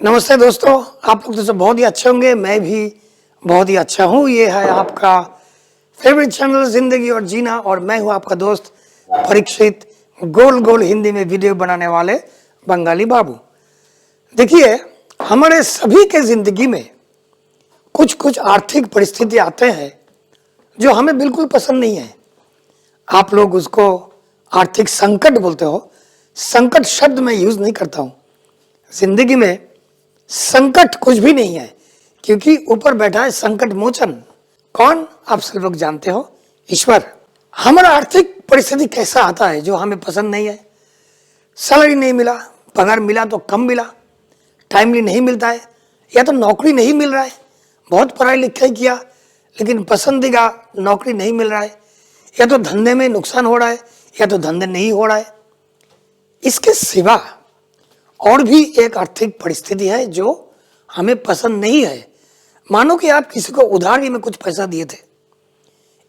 नमस्ते दोस्तों, आप लोग तो बहुत ही अच्छे होंगे। मैं भी बहुत ही अच्छा हूँ। ये है आपका फेवरेट चैनल जिंदगी और जीना और मैं हूँ आपका दोस्त परीक्षित, गोल गोल हिंदी में वीडियो बनाने वाले बंगाली बाबू। देखिए, हमारे सभी के जिंदगी में कुछ कुछ आर्थिक परिस्थिति आते हैं जो हमें बिल्कुल पसंद नहीं है। आप लोग उसको आर्थिक संकट बोलते हो। संकट शब्द मैं यूज नहीं करता हूँ। जिंदगी में संकट कुछ भी नहीं है, क्योंकि ऊपर बैठा है संकट मोचन। कौन? आप सब लोग जानते हो, ईश्वर। हमारा आर्थिक परिस्थिति कैसा आता है जो हमें पसंद नहीं है। सैलरी नहीं मिला, पगार मिला तो कम मिला, टाइमली नहीं मिलता है, या तो नौकरी नहीं मिल रहा है। बहुत पढ़ाई लिखाई किया लेकिन पसंदीदा नौकरी नहीं मिल रहा है, या तो धंधे में नुकसान हो रहा है, या तो धंधे नहीं हो रहा है। इसके सिवा और भी एक आर्थिक परिस्थिति है जो हमें पसंद नहीं है। मानो कि आप किसी को उधारी में कुछ पैसा दिए थे,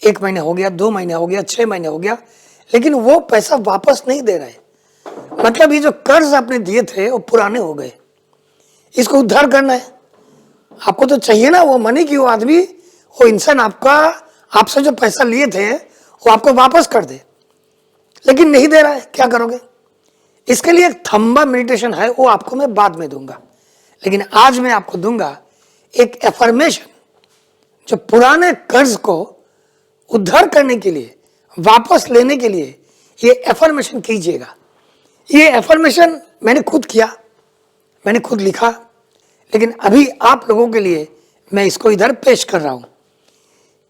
1 महीने हो गया, 2 महीने हो गया, 6 महीने हो गया, लेकिन वो पैसा वापस नहीं दे रहे। मतलब ये जो कर्ज आपने दिए थे वो पुराने हो गए, इसको उद्धार करना है। आपको तो चाहिए ना वो मनी की वो आदमी, वो इंसान आपसे जो पैसा लिए थे वो आपको वापस कर दे, लेकिन नहीं दे रहा है। क्या करोगे? इसके लिए एक थंबा मेडिटेशन है, वो आपको मैं बाद में दूंगा, लेकिन आज मैं आपको दूंगा एक एफर्मेशन जो पुराने कर्ज को उद्धार करने के लिए, वापस लेने के लिए ये एफर्मेशन कीजिएगा। ये एफर्मेशन मैंने खुद किया, मैंने खुद लिखा, लेकिन अभी आप लोगों के लिए मैं इसको इधर पेश कर रहा हूं।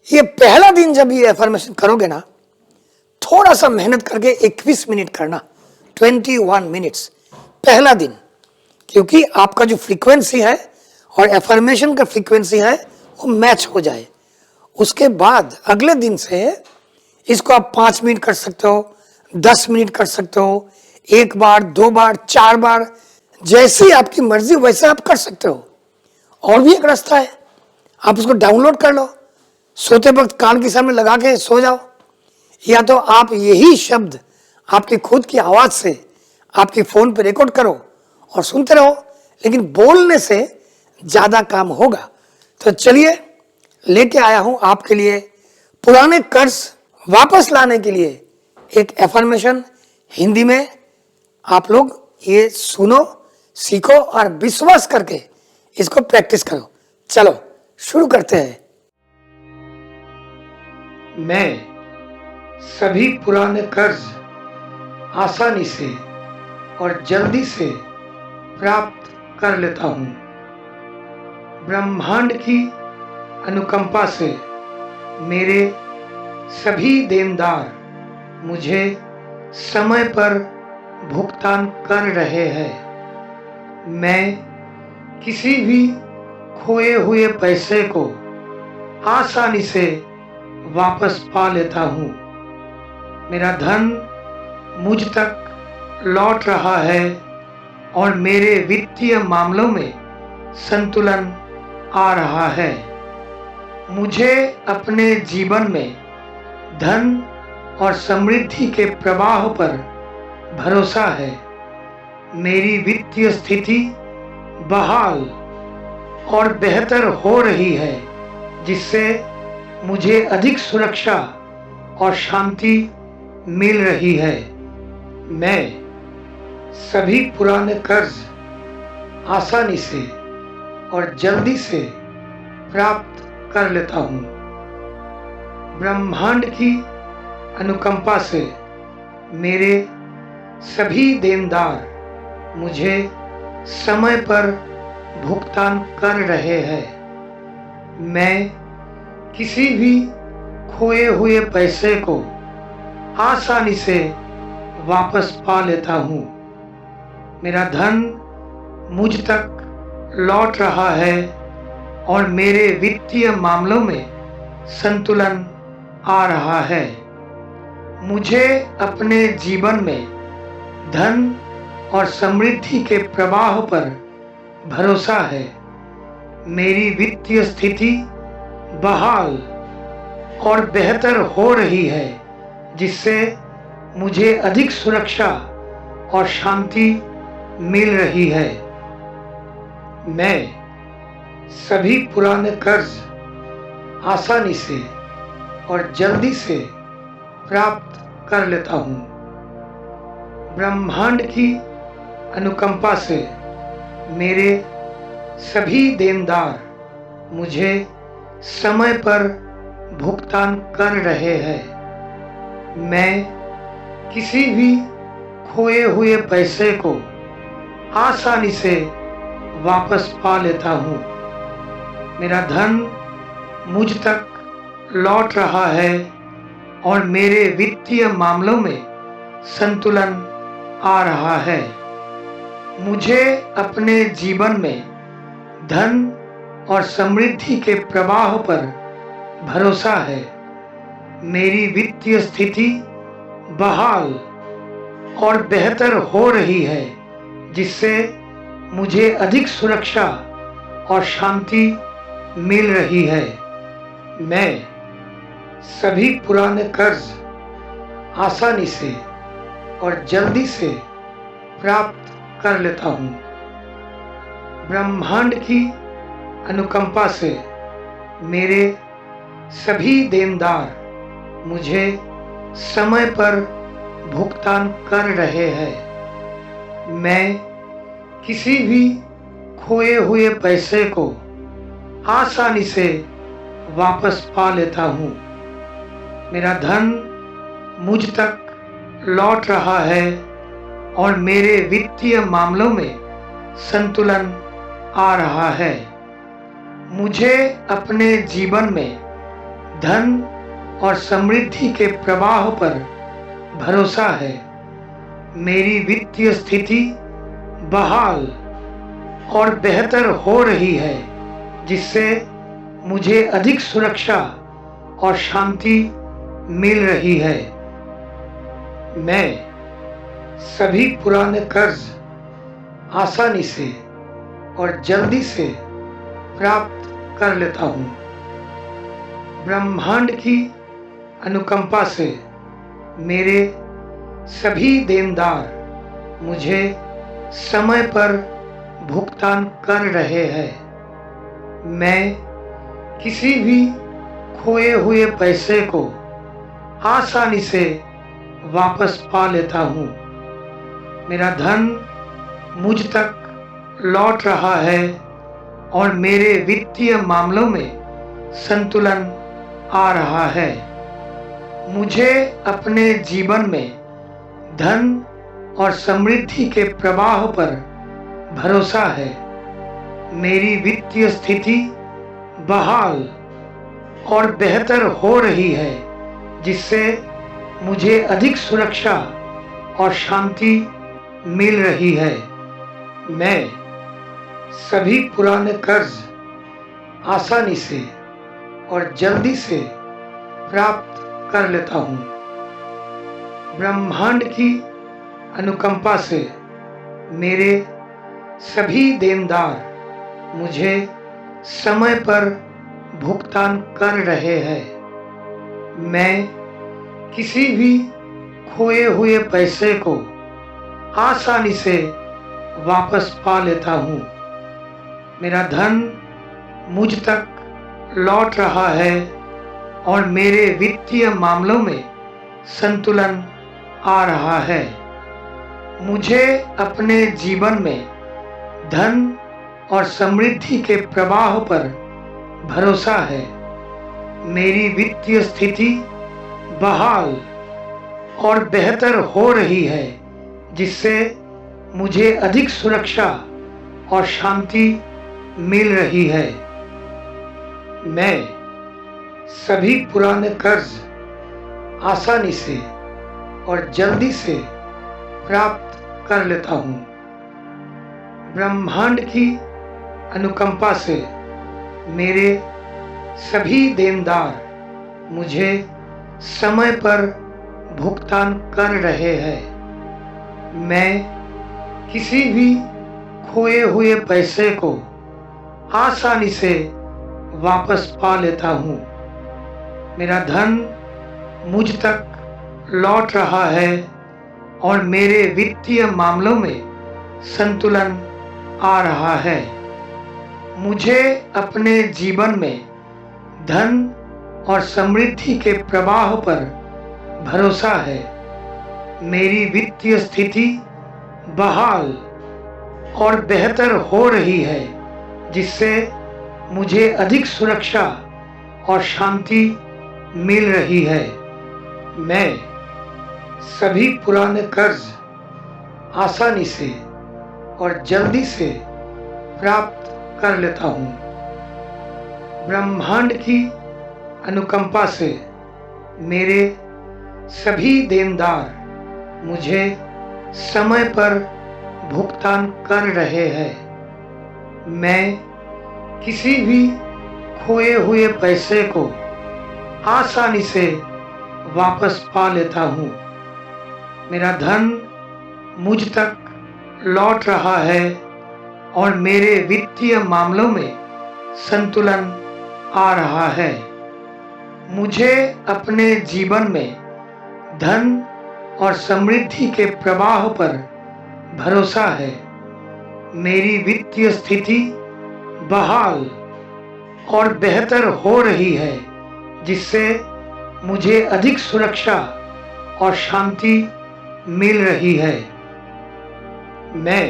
ये पहला दिन जब ये एफर्मेशन करोगे ना, थोड़ा सा मेहनत करके 21 मिनट करना, 21 मिनट्स पहला दिन, क्योंकि आपका जो फ्रीक्वेंसी है और एफर्मेशन का फ्रीक्वेंसी है वो मैच हो जाए। उसके बाद अगले दिन से इसको आप 5 मिनट कर सकते हो, 10 मिनट कर सकते हो, 1 बार, 2 बार, 4 बार, जैसी आपकी मर्जी वैसे आप कर सकते हो। और भी एक रास्ता है, आप उसको डाउनलोड कर लो, सोते वक्त कान के सामने लगा के सो जाओ, या तो आप यही शब्द आपकी खुद की आवाज से आपके फोन पे रिकॉर्ड करो और सुनते रहो, लेकिन बोलने से ज्यादा काम होगा। तो चलिए, लेके आया हूं आपके लिए पुराने कर्ज वापस लाने के लिए एक एफर्मेशन हिंदी में। आप लोग ये सुनो, सीखो और विश्वास करके इसको प्रैक्टिस करो। चलो शुरू करते हैं। मैं सभी पुराने कर्ज आसानी से और जल्दी से प्राप्त कर लेता हूं। ब्रह्मांड की अनुकंपा से मेरे सभी देनदार मुझे समय पर भुगतान कर रहे हैं। मैं किसी भी खोए हुए पैसे को आसानी से वापस पा लेता हूं। मेरा धन मुझ तक लौट रहा है और मेरे वित्तीय मामलों में संतुलन आ रहा है। मुझे अपने जीवन में धन और समृद्धि के प्रवाह पर भरोसा है। मेरी वित्तीय स्थिति बहाल और बेहतर हो रही है, जिससे मुझे अधिक सुरक्षा और शांति मिल रही है। मैं सभी पुराने कर्ज आसानी से और जल्दी से प्राप्त कर लेता हूं। ब्रह्मांड की अनुकंपा से मेरे सभी देनदार मुझे समय पर भुगतान कर रहे हैं। मैं किसी भी खोए हुए पैसे को आसानी से वापस पा लेता हूं। मेरा धन मुझ तक लौट रहा है और मेरे वित्तीय मामलों में संतुलन आ रहा है। मुझे अपने जीवन में धन और समृद्धि के प्रवाह पर भरोसा है। मेरी वित्तीय स्थिति बहाल और बेहतर हो रही है, जिससे मुझे अधिक सुरक्षा और शांति मिल रही है। मैं सभी पुराने कर्ज आसानी से और जल्दी से प्राप्त कर लेता हूँ। ब्रह्मांड की अनुकंपा से मेरे सभी देनदार मुझे समय पर भुगतान कर रहे हैं। मैं किसी भी खोए हुए पैसे को आसानी से वापस पा लेता हूँ। मेरा धन मुझ तक लौट रहा है और मेरे वित्तीय मामलों में संतुलन आ रहा है। मुझे अपने जीवन में धन और समृद्धि के प्रवाह पर भरोसा है। मेरी वित्तीय स्थिति बहाल और बेहतर हो रही है, जिससे मुझे अधिक सुरक्षा और शांति मिल रही है। मैं सभी पुराने कर्ज आसानी से और जल्दी से प्राप्त कर लेता हूँ। ब्रह्मांड की अनुकंपा से मेरे सभी देनदार मुझे समय पर भुगतान कर रहे हैं। मैं किसी भी खोए हुए पैसे को आसानी से वापस पा लेता हूँ। मेरा धन मुझ तक लौट रहा है और मेरे वित्तीय मामलों में संतुलन आ रहा है। मुझे अपने जीवन में धन और समृद्धि के प्रवाह पर भरोसा है। मेरी वित्तीय स्थिति बहाल और बेहतर हो रही है, जिससे मुझे अधिक सुरक्षा और शांति मिल रही है। मैं सभी पुराने कर्ज आसानी से और जल्दी से प्राप्त कर लेता हूँ। ब्रह्मांड की अनुकंपा से मेरे सभी देनदार मुझे समय पर भुगतान कर रहे हैं। मैं किसी भी खोए हुए पैसे को आसानी से वापस पा लेता हूँ। मेरा धन मुझ तक लौट रहा है और मेरे वित्तीय मामलों में संतुलन आ रहा है। मुझे अपने जीवन में धन और समृद्धि के प्रवाह पर भरोसा है। मेरी वित्तीय स्थिति बहाल और बेहतर हो रही है, जिससे मुझे अधिक सुरक्षा और शांति मिल रही है। मैं सभी पुराने कर्ज आसानी से और जल्दी से प्राप्त कर लेता हूँ। ब्रह्मांड की अनुकंपा से मेरे सभी देनदार मुझे समय पर भुगतान कर रहे हैं। मैं किसी भी खोए हुए पैसे को आसानी से वापस पा लेता हूँ। मेरा धन मुझ तक लौट रहा है और मेरे वित्तीय मामलों में संतुलन आ रहा है। मुझे अपने जीवन में धन और समृद्धि के प्रवाह पर भरोसा है। मेरी वित्तीय स्थिति बहाल और बेहतर हो रही है, जिससे मुझे अधिक सुरक्षा और शांति मिल रही है। मैं सभी पुराने कर्ज आसानी से और जल्दी से प्राप्त कर लेता हूँ। ब्रह्मांड की अनुकंपा से मेरे सभी देनदार मुझे समय पर भुगतान कर रहे हैं। मैं किसी भी खोए हुए पैसे को आसानी से वापस पा लेता हूँ। मेरा धन मुझ तक लौट रहा है और मेरे वित्तीय मामलों में संतुलन आ रहा है। मुझे अपने जीवन में धन और समृद्धि के प्रवाह पर भरोसा है। मेरी वित्तीय स्थिति बहाल और बेहतर हो रही है, जिससे मुझे अधिक सुरक्षा और शांति मिल रही है। मैं सभी पुराने कर्ज आसानी से और जल्दी से प्राप्त कर लेता हूँ। ब्रह्मांड की अनुकंपा से मेरे सभी देनदार मुझे समय पर भुगतान कर रहे हैं। मैं किसी भी खोए हुए पैसे को आसानी से वापस पा लेता हूँ। मेरा धन मुझ तक लौट रहा है और मेरे वित्तीय मामलों में संतुलन आ रहा है। मुझे अपने जीवन में धन और समृद्धि के प्रवाह पर भरोसा है। मेरी वित्तीय स्थिति बहाल और बेहतर हो रही है, जिससे मुझे अधिक सुरक्षा और शांति मिल रही है। मैं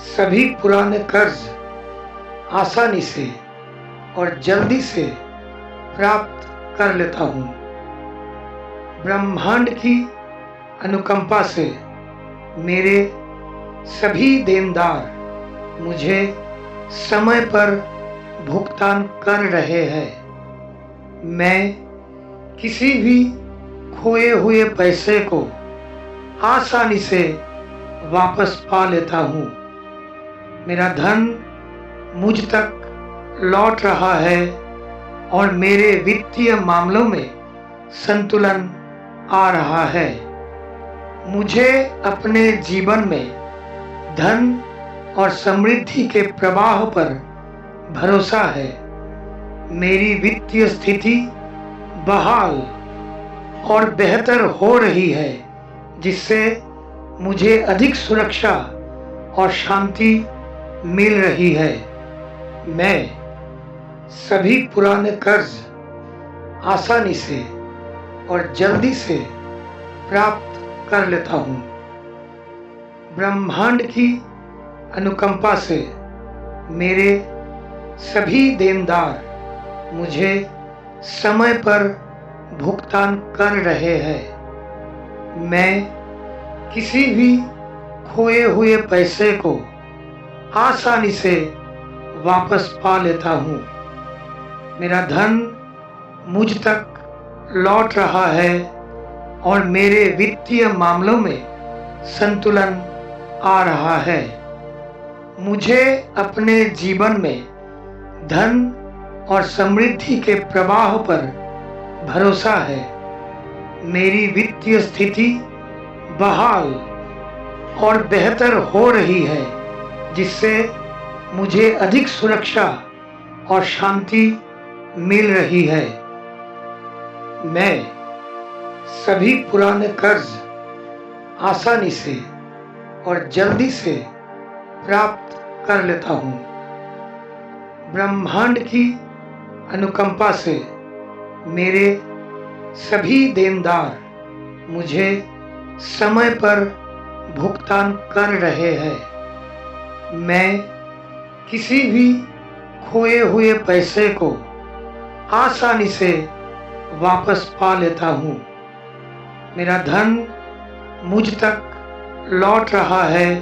सभी पुराने कर्ज आसानी से और जल्दी से प्राप्त कर लेता हूँ। ब्रह्मांड की अनुकंपा से मेरे सभी देनदार मुझे समय पर भुगतान कर रहे हैं। मैं किसी भी खोए हुए पैसे को आसानी से वापस पा लेता हूँ। मेरा धन मुझ तक लौट रहा है और मेरे वित्तीय मामलों में संतुलन आ रहा है। मुझे अपने जीवन में धन और समृद्धि के प्रवाह पर भरोसा है। मेरी वित्तीय स्थिति बहाल और बेहतर हो रही है, जिससे मुझे अधिक सुरक्षा और शांति मिल रही है। मैं सभी पुराने कर्ज आसानी से और जल्दी से प्राप्त कर लेता हूँ। ब्रह्मांड की अनुकंपा से मेरे सभी देनदार मुझे समय पर भुगतान कर रहे हैं। मैं किसी भी खोए हुए पैसे को आसानी से वापस पा लेता हूँ। मेरा धन मुझ तक लौट रहा है और मेरे वित्तीय मामलों में संतुलन आ रहा है। मुझे अपने जीवन में धन और समृद्धि के प्रवाह पर भरोसा है। मेरी वित्तीय स्थिति बहाल और बेहतर हो रही है, जिससे मुझे अधिक सुरक्षा और शांति मिल रही है। मैं सभी पुराने कर्ज आसानी से और जल्दी से प्राप्त कर लेता हूँ। ब्रह्मांड की अनुकंपा से मेरे सभी देनदार मुझे समय पर भुगतान कर रहे हैं। मैं किसी भी खोए हुए पैसे को आसानी से वापस पा लेता हूँ। मेरा धन मुझ तक लौट रहा है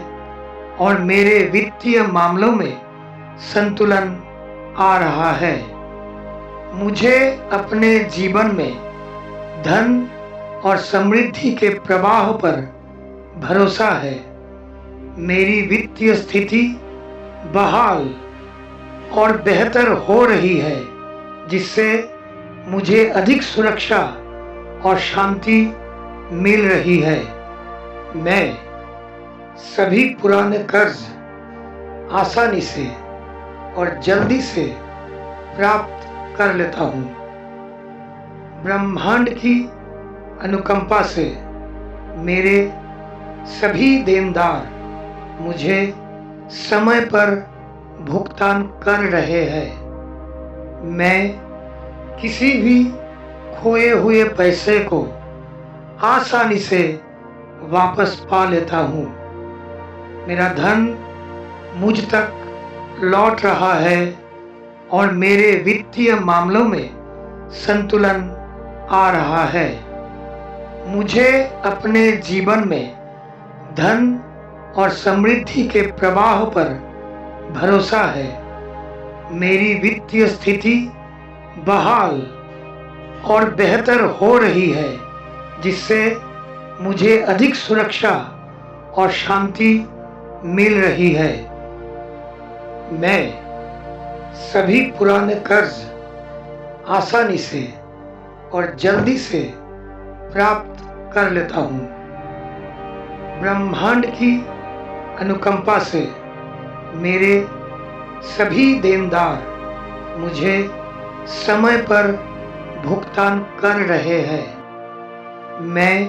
और मेरे वित्तीय मामलों में संतुलन आ रहा है। मुझे अपने जीवन में धन और समृद्धि के प्रवाह पर भरोसा है। मेरी वित्तीय स्थिति बहाल और बेहतर हो रही है, जिससे मुझे अधिक सुरक्षा और शांति मिल रही है। मैं सभी पुराने कर्ज आसानी से और जल्दी से प्राप्त कर लेता हूँ। ब्रह्मांड की अनुकंपा से मेरे सभी देनदार मुझे समय पर भुगतान कर रहे हैं। मैं किसी भी खोए हुए पैसे को आसानी से वापस पा लेता हूँ। मेरा धन मुझ तक लौट रहा है और मेरे वित्तीय मामलों में संतुलन आ रहा है। मुझे अपने जीवन में धन और समृद्धि के प्रवाह पर भरोसा है। मेरी वित्तीय स्थिति बहाल और बेहतर हो रही है, जिससे मुझे अधिक सुरक्षा और शांति मिल रही है। मैं सभी पुराने कर्ज आसानी से और जल्दी से प्राप्त कर लेता हूँ। ब्रह्मांड की अनुकंपा से मेरे सभी देनदार मुझे समय पर भुगतान कर रहे हैं। मैं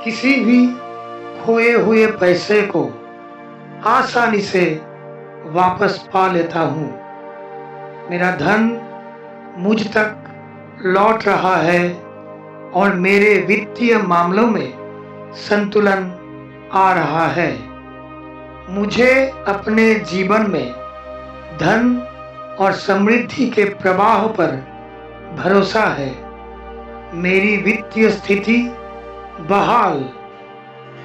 किसी भी खोए हुए पैसे को आसानी से वापस पा लेता हूँ। मेरा धन मुझ तक लौट रहा है और मेरे वित्तीय मामलों में संतुलन आ रहा है। मुझे अपने जीवन में धन और समृद्धि के प्रवाह पर भरोसा है। मेरी वित्तीय स्थिति बहाल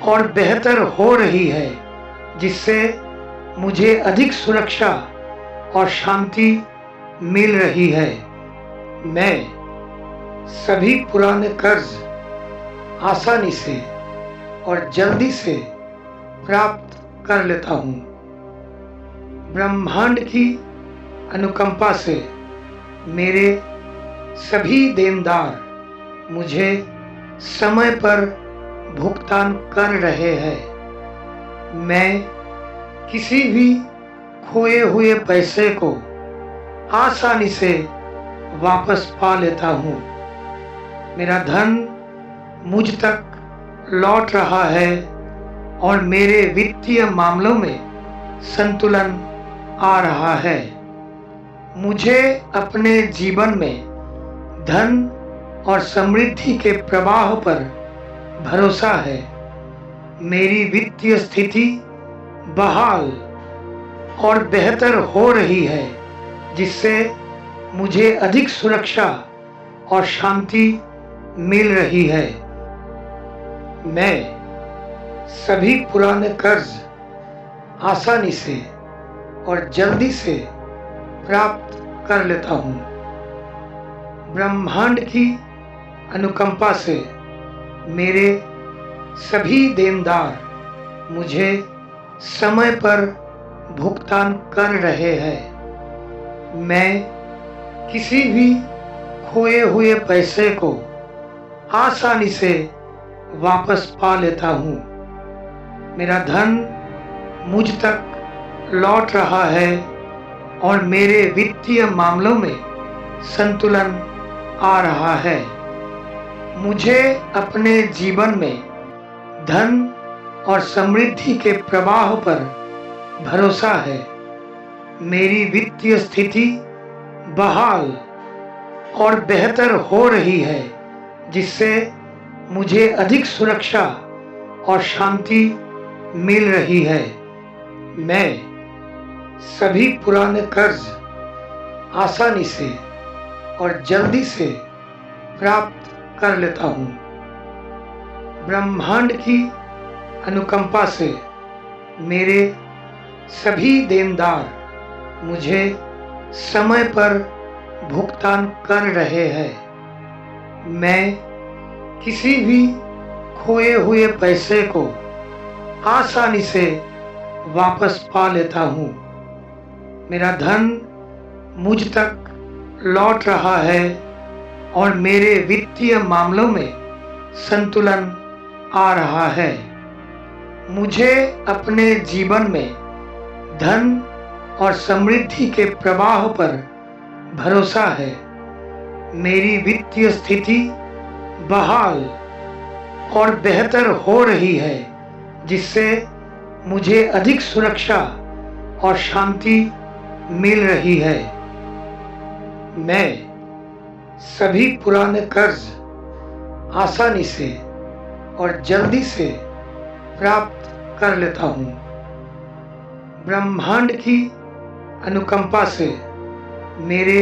और बेहतर हो रही है, जिससे मुझे अधिक सुरक्षा और शांति मिल रही है। मैं सभी पुराने कर्ज आसानी से और जल्दी से प्राप्त कर लेता हूँ। ब्रह्मांड की अनुकंपा से मेरे सभी देनदार मुझे समय पर भुगतान कर रहे हैं। मैं किसी भी खोए हुए पैसे को आसानी से वापस पा लेता हूँ। मेरा धन मुझ तक लौट रहा है और मेरे वित्तीय मामलों में संतुलन आ रहा है। मुझे अपने जीवन में धन और समृद्धि के प्रवाह पर भरोसा है। मेरी वित्तीय स्थिति बहाल और बेहतर हो रही है, जिससे मुझे अधिक सुरक्षा और शांति मिल रही है। मैं सभी पुराने कर्ज आसानी से और जल्दी से प्राप्त कर लेता हूँ। ब्रह्मांड की अनुकंपा से मेरे सभी देनदार मुझे समय पर भुगतान कर रहे हैं। मैं किसी भी खोए हुए पैसे को आसानी से वापस पा लेता हूँ। मेरा धन मुझ तक लौट रहा है और मेरे वित्तीय मामलों में संतुलन आ रहा है। मुझे अपने जीवन में धन और समृद्धि के प्रवाह पर भरोसा है। मेरी वित्तीय स्थिति बहाल और बेहतर हो रही है, जिससे मुझे अधिक सुरक्षा और शांति मिल रही है। मैं सभी पुराने कर्ज आसानी से और जल्दी से प्राप्त कर लेता हूँ। ब्रह्मांड की अनुकंपा से मेरे सभी देनदार मुझे समय पर भुगतान कर रहे हैं। मैं किसी भी खोए हुए पैसे को आसानी से वापस पा लेता हूँ। मेरा धन मुझ तक लौट रहा है और मेरे वित्तीय मामलों में संतुलन आ रहा है। मुझे अपने जीवन में धन और समृद्धि के प्रवाह पर भरोसा है। मेरी वित्तीय स्थिति बहाल और बेहतर हो रही है, जिससे मुझे अधिक सुरक्षा और शांति मिल रही है। मैं सभी पुराने कर्ज आसानी से और जल्दी से प्राप्त कर लेता हूँ। ब्रह्मांड की अनुकंपा से मेरे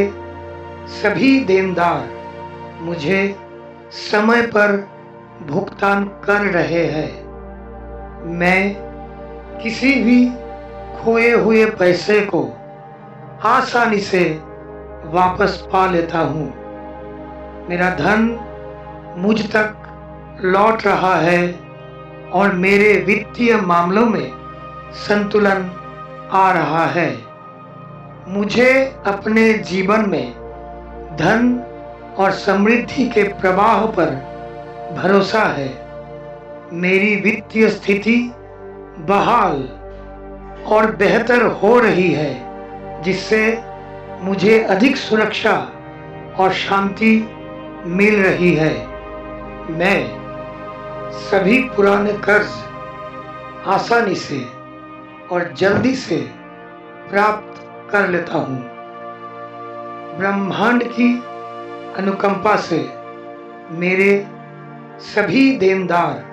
सभी देनदार मुझे समय पर भुगतान कर रहे हैं। मैं किसी भी खोए हुए पैसे को आसानी से वापस पा लेता हूँ। मेरा धन मुझ तक लौट रहा है और मेरे वित्तीय मामलों में संतुलन आ रहा है। मुझे अपने जीवन में धन और समृद्धि के प्रवाह पर भरोसा है। मेरी वित्तीय स्थिति बहाल और बेहतर हो रही है, जिससे मुझे अधिक सुरक्षा और शांति मिल रही है। मैं सभी पुराने कर्ज आसानी से और जल्दी से प्राप्त कर लेता हूँ। ब्रह्मांड की अनुकंपा से मेरे सभी देनदार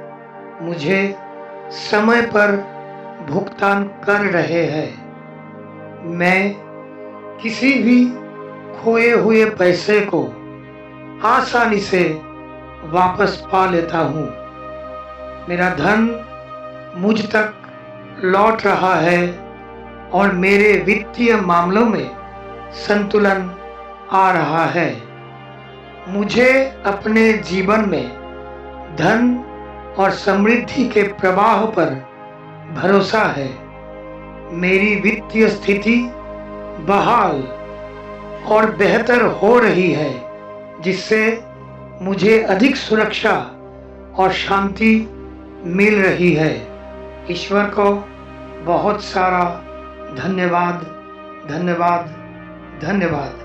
मुझे समय पर भुगतान कर रहे हैं। मैं किसी भी खोए हुए पैसे को आसानी से वापस पा लेता हूँ। मेरा धन मुझ तक लौट रहा है और मेरे वित्तीय मामलों में संतुलन आ रहा है। मुझे अपने जीवन में धन और समृद्धि के प्रवाह पर भरोसा है। मेरी वित्तीय स्थिति बहाल और बेहतर हो रही है, जिससे मुझे अधिक सुरक्षा और शांति मिल रही है। ईश्वर को बहुत सारा धन्यवाद, धन्यवाद, धन्यवाद।